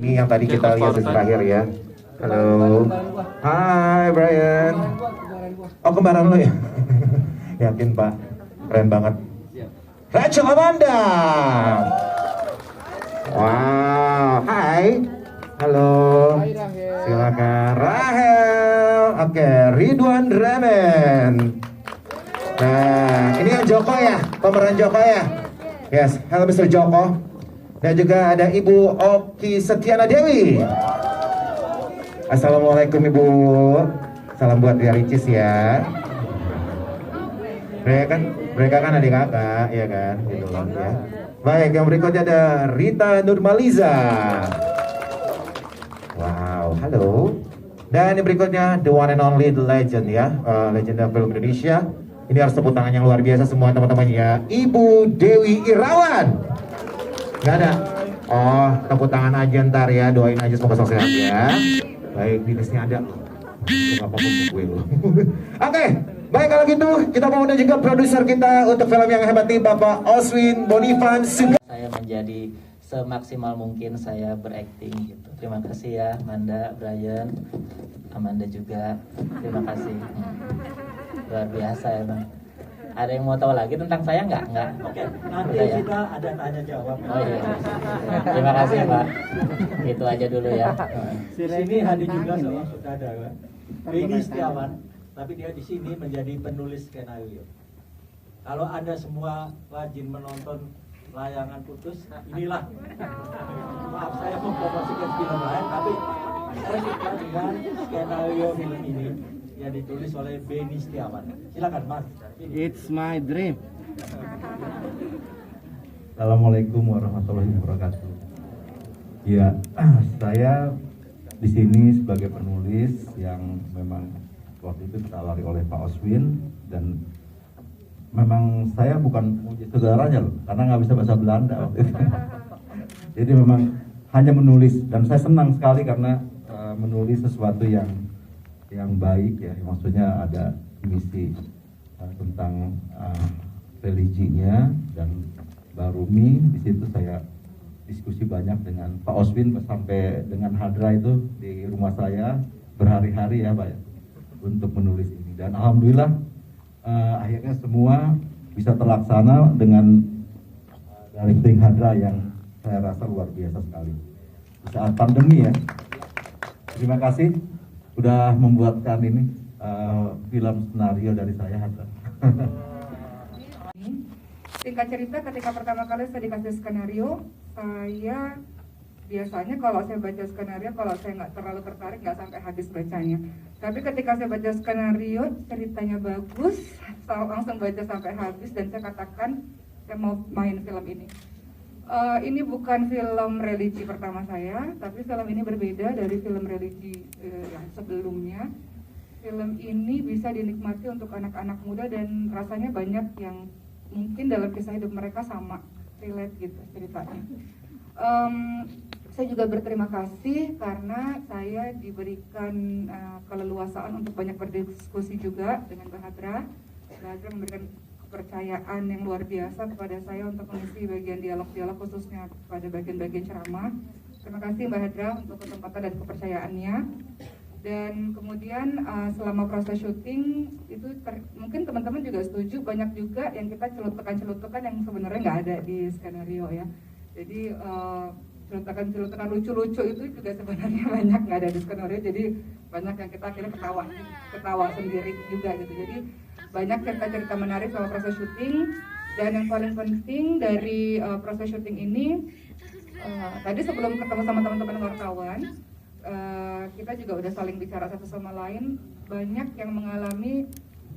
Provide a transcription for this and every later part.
Ini yang tadi kita lihat di terakhir ya. Halo. Hai Brian. Oh kembaran lo ya? Yakin Pak, keren banget. Rachel Amanda. Wow, hai. Halo. Silakan Rahel. Oke, Ridwan Remen. Nah, ini yang Joko ya, pemeran Joko ya. Yes, halo Mr. Joko. Dan juga ada Ibu Oki Setiana Dewi. Assalamualaikum Ibu. Salam buat Ria Ricis ya. Mereka kan adik kakak, ya kan? Gitu loh ya. Baik, yang berikutnya ada Rita Nurmaliza. Wow, halo. Dan yang berikutnya the one and only the legend ya, legenda film Indonesia. Ini harus tepuk tangan yang luar biasa semua teman-teman ya. Ibu Dewi Irawan. Gak ada? Oh, tepuk tangan aja ntar ya, doain aja semoga sehat ya. Baik, dinasnya ada. Apapun gue loh. Oke, baik kalau gitu kita mau undang juga produser kita untuk film yang hebat nih, Bapak Oswin Bonifan Sugeng. Saya menjadi semaksimal mungkin saya berakting gitu. Terima kasih ya Amanda, Brian, Amanda juga. Terima kasih. Luar biasa ya Bang. Ada yang mau tahu lagi tentang saya nggak? Nggak. Oke, nanti Udah, ya? kita ada tanya jawab. Oh iya. Terima kasih Pak. Itu aja dulu ya. Di sini hadir juga seorang sutradara, Beni Setiawan, tapi dia di sini menjadi penulis skenario. Kalau Anda semua rajin menonton layangan putus, inilah. Maaf saya mempromosikan film lain, tapi saya suka dengan skenario film ini yang ditulis oleh Beni Setiawan. Silakan Mas. It's my dream. Assalamualaikum warahmatullahi wabarakatuh. Ya, saya di sini sebagai penulis yang memang waktu itu ditawari oleh Pak Oswin, dan memang saya bukan saudaranya loh, karena nggak bisa bahasa Belanda waktu itu. Jadi memang hanya menulis, dan saya senang sekali karena menulis sesuatu yang baik ya, maksudnya ada misi tentang religinya. Dan Mbak Rumi di situ saya diskusi banyak dengan Pak Oswin sampai dengan Hadra itu di rumah saya berhari-hari ya Pak ya, untuk menulis ini. Dan alhamdulillah akhirnya semua bisa terlaksana dengan directing Hadra yang saya rasa luar biasa sekali di saat pandemi ya. Terima kasih sudah membuatkan ini film skenario dari saya Hadra. Singkat cerita, ketika pertama kali saya dikasih skenario, saya biasanya kalau saya baca skenario, kalau saya nggak terlalu tertarik, nggak sampai habis bacanya. Tapi ketika saya baca skenario, ceritanya bagus, saya langsung baca sampai habis, dan saya katakan saya mau main film ini. Ini bukan film religi pertama saya, tapi film ini berbeda dari film religi yang sebelumnya. Film ini bisa dinikmati untuk anak-anak muda, dan rasanya banyak yang mungkin dalam kisah hidup mereka sama, relate gitu ceritanya. Saya juga berterima kasih karena saya diberikan keleluasaan untuk banyak berdiskusi juga dengan Mbak Hadra. Mbak Hadra memberikan kepercayaan yang luar biasa kepada saya untuk mengisi bagian dialog-dialog, khususnya pada bagian-bagian ceramah. Terima kasih Mbak Hadra untuk kesempatan dan kepercayaannya. Dan kemudian selama proses syuting itu mungkin teman-teman juga setuju, banyak juga yang kita celutukan yang sebenarnya nggak ada di skenario ya. Jadi celutukan lucu-lucu itu juga sebenarnya banyak nggak ada di skenario. Jadi banyak yang kita akhirnya ketawa sendiri juga gitu. Jadi banyak cerita-cerita menarik selama proses syuting. Dan yang paling penting dari proses syuting ini, tadi sebelum ketemu sama teman-teman wartawan, kita juga udah saling bicara satu sama lain. Banyak yang mengalami,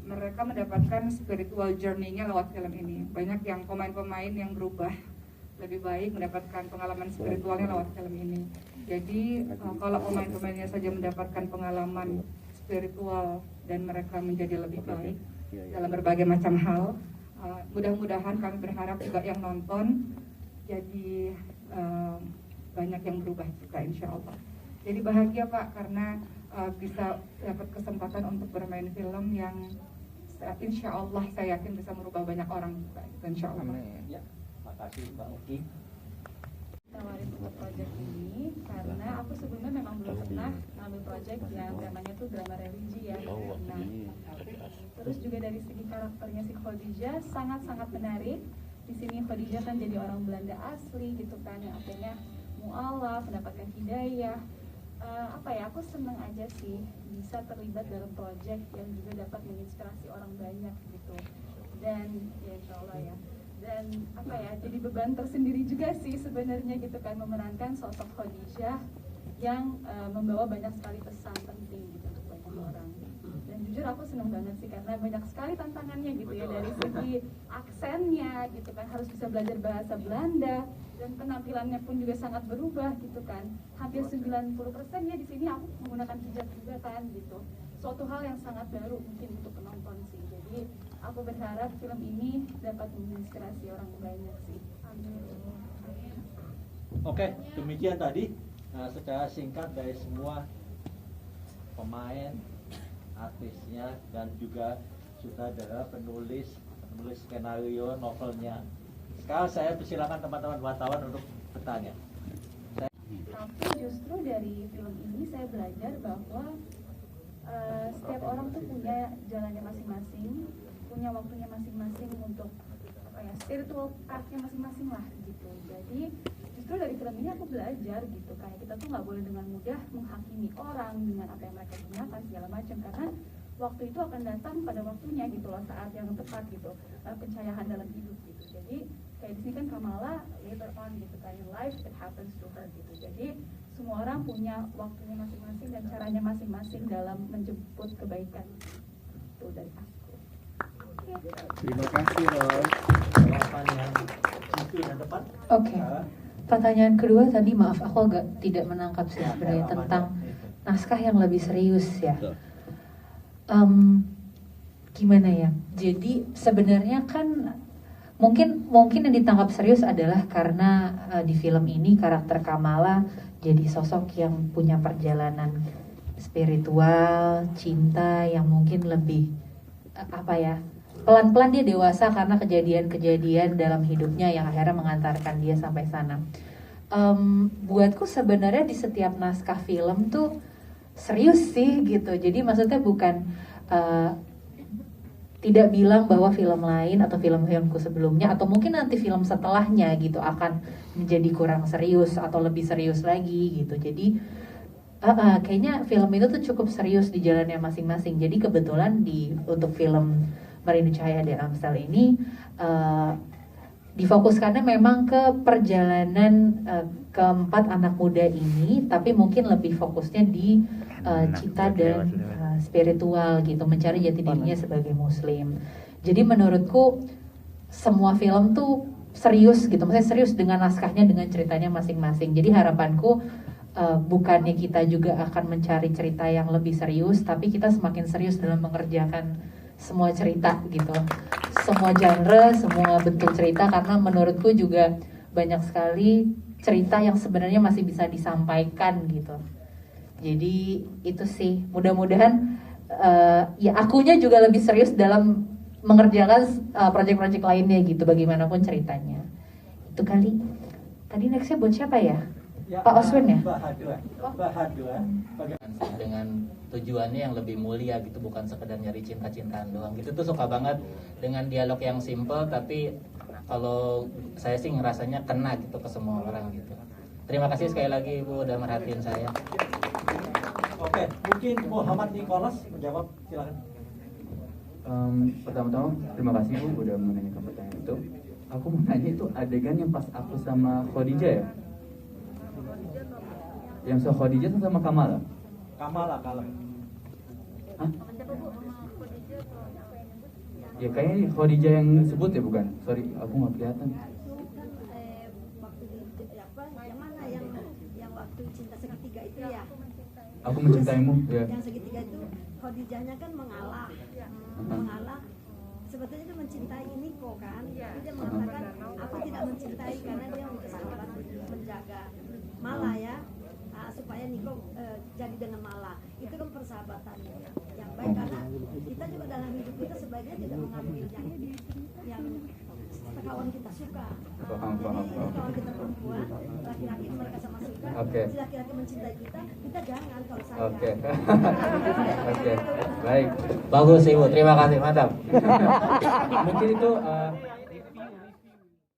mereka mendapatkan spiritual journey-nya lewat film ini. Banyak yang pemain-pemain yang berubah lebih baik, mendapatkan pengalaman spiritualnya lewat film ini. Jadi kalau pemain-pemainnya saja mendapatkan pengalaman spiritual dan mereka menjadi lebih baik dalam berbagai macam hal, mudah-mudahan kami berharap juga yang nonton jadi banyak yang berubah juga, insya Allah. Jadi bahagia Pak karena bisa dapat kesempatan untuk bermain film yang insya Allah saya yakin bisa merubah banyak orang juga, insya Allah. Ya, makasih Mbak Oki. Nawarin untuk project ini karena aku sebelumnya memang belum pernah ngambil project yang temanya tuh drama religi ya. Nah, terus juga dari segi karakternya si Khadijah sangat-sangat menarik. Di sini Khadijah kan jadi orang Belanda asli gitu kan, yang artinya mu'alaf, mendapatkan hidayah. Aku seneng aja sih bisa terlibat dalam project yang juga dapat menginspirasi orang banyak gitu. Dan ya insya Allah ya. Dan jadi beban tersendiri juga sih sebenarnya gitu kan, memerankan sosok Khadijah yang membawa banyak sekali pesan penting gitu untuk banyak orang. Dan jujur aku seneng banget sih karena banyak sekali tantangannya gitu ya, dari segi aksennya gitu kan, harus bisa belajar bahasa Belanda, dan penampilannya pun juga sangat berubah gitu kan. Hampir 90% ya di sini aku menggunakan hijab juga kan gitu. Suatu hal yang sangat baru mungkin untuk penonton sih. Jadi aku berharap film ini dapat menginspirasi orang banyak sih. Amin. Oke, demikian tadi secara singkat dari semua pemain, artisnya, dan juga sutradara, penulis skenario novelnya. Sekarang saya persilakan teman-teman wartawan untuk bertanya. Tapi justru dari film ini saya belajar bahwa setiap orang tuh punya jalannya masing-masing, punya waktunya masing-masing untuk spiritual path-nya masing-masing lah gitu. Jadi justru dari film ini aku belajar gitu, kayak kita tuh nggak boleh dengan mudah menghakimi orang dengan apa yang mereka gunakan segala macam, karena waktu itu akan datang pada waktunya gitu loh, saat yang tepat gitu, pencahayaan dalam hidup gitu. Jadi kayak di sini kan Kamala later on gitu kan, in life it happens to her gitu. Jadi semua orang punya waktunya masing-masing dan caranya masing-masing dalam menjemput kebaikan. Itu dari aku. Terima kasih, Ros. Jawaban yang itu yang tepat. Oke. Pertanyaan kedua tadi, maaf aku agak tidak menangkap sih sebenarnya tentang naskah yang lebih serius ya. Gimana ya? Jadi sebenarnya kan mungkin yang ditangkap serius adalah karena di film ini karakter Kamala jadi sosok yang punya perjalanan spiritual, cinta yang mungkin lebih pelan-pelan dia dewasa karena kejadian-kejadian dalam hidupnya yang akhirnya mengantarkan dia sampai sana. Buatku sebenarnya di setiap naskah film tuh serius sih gitu. Jadi maksudnya bukan tidak bilang bahwa film lain atau film-filmku sebelumnya atau mungkin nanti film setelahnya gitu akan menjadi kurang serius atau lebih serius lagi gitu. Jadi kayaknya film itu tuh cukup serius di jalannya masing-masing. Jadi kebetulan untuk film Merindu Cahaya di Amstel ini difokuskannya memang ke perjalanan keempat anak muda ini, tapi mungkin lebih fokusnya di cinta dan spiritual gitu, mencari jati dirinya sebagai muslim. Jadi menurutku semua film tuh serius gitu, maksudnya serius dengan naskahnya, dengan ceritanya masing-masing. Jadi harapanku bukannya kita juga akan mencari cerita yang lebih serius, tapi kita semakin serius dalam mengerjakan semua cerita gitu, semua genre, semua bentuk cerita, karena menurutku juga banyak sekali cerita yang sebenarnya masih bisa disampaikan gitu. Jadi itu sih, mudah-mudahan ya akunya juga lebih serius dalam mengerjakan proyek-proyek lainnya gitu, bagaimanapun ceritanya. Itu kali. Tadi nextnya buat siapa ya? Pak Oswin ya? Bahadua. Dengan tujuannya yang lebih mulia gitu, bukan sekedar nyari cinta-cintaan doang gitu. Tuh suka banget dengan dialog yang simple, tapi kalau saya sih ngerasanya kena gitu ke semua orang gitu. Terima kasih sekali lagi Ibu udah merhatiin saya. Oke, mungkin Muhammad Nicholas menjawab, silakan. Pertama-tama terima kasih Bu udah menanyakan pertanyaan itu. Aku mau nanya itu adegan yang pas aku sama Khadijah ya? Yang sama Khadijah sama Kamala? Kamala. Hah? Ya kayaknya Khadijah yang sebut ya, bukan? Sorry, aku nggak kelihatan. Waktu yang mana yang waktu cinta segitiga itu ya? Aku mencintaimu ya. Yang segitiga itu Khadijahnya kan mengalah. Sebetulnya dia mencintai Niko kan, tapi dia mengatakan aku tidak mencintai karena dia menjaga Mala ya, supaya Niko jadi dengan Mala. Itu kan persahabatannya yang baik karena kita juga dalam hidup kita sebaiknya tidak mengambil yang kawan kita suka. Paham. Kalau kita perempuan, laki-laki mereka sama suka, si laki-laki mencintai kita jangan kalau saya. Oke, baik. Bagus Ibu, terima kasih, mantap. Mungkin itu